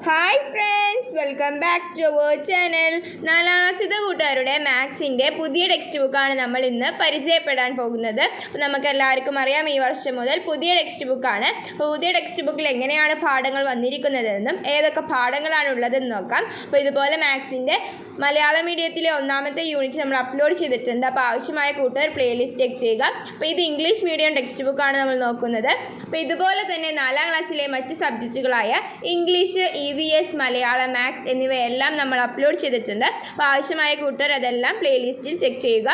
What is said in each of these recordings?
Hi friends, welcome back to our channel. നാലാം ക്ലാസ്സിലെ കൂട്ടുകാരുടെ മാത്സിൻ്റെ പുതിയ ടെക്സ്റ്റ് ബുക്കാണ് നമ്മൾ ഇന്ന് പരിചയപ്പെടാൻ പോകുന്നത്. അപ്പോൾ നമുക്ക് എല്ലാവർക്കും അറിയാം, ഈ വർഷം മുതൽ പുതിയ ടെക്സ്റ്റ് ബുക്കാണ്. അപ്പോൾ പുതിയ ടെക്സ്റ്റ് ബുക്കിൽ എങ്ങനെയാണ് പാഠങ്ങൾ വന്നിരിക്കുന്നതെന്നും ഏതൊക്കെ പാഠങ്ങളാണ് ഉള്ളതെന്ന് നോക്കാം. അപ്പോൾ ഇതുപോലെ മാത്സിൻ്റെ മലയാളം മീഡിയത്തിലെ ഒന്നാമത്തെ യൂണിറ്റ് നമ്മൾ അപ്ലോഡ് ചെയ്തിട്ടുണ്ട്. അപ്പോൾ ആവശ്യമായ കൂട്ടുകാർ പ്ലേലിസ്റ്റ് ചെക്ക് ചെയ്യുക. അപ്പോൾ ഇത് ഇംഗ്ലീഷ് മീഡിയം ടെക്സ്റ്റ് ബുക്കാണ് നമ്മൾ നോക്കുന്നത്. അപ്പോൾ ഇതുപോലെ തന്നെ നാലാം ക്ലാസ്സിലെ മറ്റ് സബ്ജക്റ്റുകളായ ഇംഗ്ലീഷ്, EVS, മലയാളം, മാത്സ് എന്നിവയെല്ലാം നമ്മൾ അപ്ലോഡ് ചെയ്തിട്ടുണ്ട്. അപ്പോൾ ആവശ്യമായ കൂട്ടുകാർ അതെല്ലാം പ്ലേലിസ്റ്റിൽ ചെക്ക് ചെയ്യുക.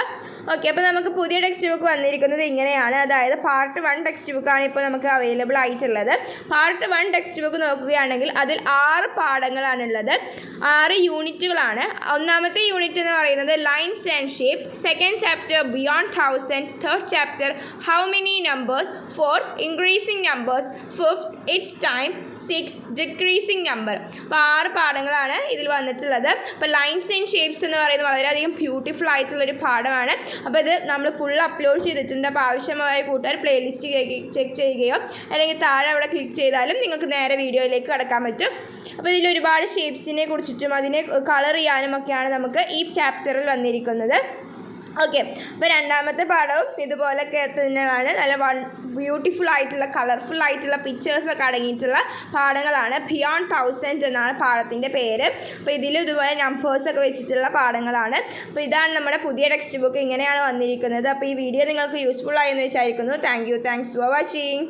ഓക്കെ, അപ്പോൾ നമുക്ക് പുതിയ ടെക്സ്റ്റ് ബുക്ക് വന്നിരിക്കുന്നത് ഇങ്ങനെയാണ്. അതായത് പാർട്ട് 1 ടെക്സ്റ്റ് ബുക്കാണ് ഇപ്പോൾ നമുക്ക് അവൈലബിൾ ആയിട്ടുള്ളത്. പാർട്ട് 1 ടെക്സ്റ്റ് ബുക്ക് നോക്കുകയാണെങ്കിൽ അതിൽ 6 പാഠങ്ങളാണുള്ളത്, 6 യൂണിറ്റുകളാണ്. ഒന്നാമത്തെ യൂണിറ്റ് എന്ന് പറയുന്നത് lines and shape, second chapter beyond 1000, third chapter how many numbers, fourth increasing numbers, fifth it's time, 6 decreasing number. അപ്പോൾ 6 പാഠങ്ങളാണ് ഇതിൽ വന്നിട്ടുള്ളത്. അപ്പോൾ ലൈൻസ് ആൻഡ് ഷേപ്സ് എന്ന് പറയുന്നത് വളരെയധികം ബ്യൂട്ടിഫുൾ ആയിട്ടുള്ളൊരു പാഠമാണ്. അപ്പോൾ ഇത് നമ്മൾ ഫുൾ അപ്ലോഡ് ചെയ്തിട്ടുണ്ട്. അപ്പോൾ ആവശ്യമായ കൂട്ടുകാർ പ്ലേലിസ്റ്റ് ചെക്ക് ചെയ്യുകയോ അല്ലെങ്കിൽ താഴെ അവിടെ ക്ലിക്ക് ചെയ്താലും നിങ്ങൾക്ക് നേരെ വീഡിയോയിലേക്ക് കടക്കാൻ പറ്റും. അപ്പോൾ ഇതിൽ ഒരുപാട് ഷേപ്സിനെ കുറിച്ചിട്ടും അതിനെ കളർ ചെയ്യാനും ഒക്കെയാണ് നമുക്ക് ഈ ചാപ്റ്ററിൽ വന്നിരിക്കുന്നത്. ഓക്കെ, അപ്പോൾ രണ്ടാമത്തെ പാഠവും ഇതുപോലൊക്കെ തന്നെയാണ്. നല്ല ബ്യൂട്ടിഫുൾ ആയിട്ടുള്ള കളർഫുൾ ആയിട്ടുള്ള പിക്ചേഴ്സൊക്കെ അടങ്ങിയിട്ടുള്ള പാഠങ്ങളാണ്. ബിയോണ്ട് 1000 എന്നാണ് പാഠത്തിൻ്റെ പേര്. അപ്പോൾ ഇതിലും ഇതുപോലെ നമ്പേഴ്സൊക്കെ വെച്ചിട്ടുള്ള പാഠങ്ങളാണ്. അപ്പോൾ ഇതാണ് നമ്മുടെ പുതിയ ടെക്സ്റ്റ് ബുക്ക്, ഇങ്ങനെയാണ് വന്നിരിക്കുന്നത്. അപ്പോൾ ഈ വീഡിയോ നിങ്ങൾക്ക് യൂസ്ഫുൾ ആയെന്ന് വിചാരിക്കുന്നു. Thanks for watching.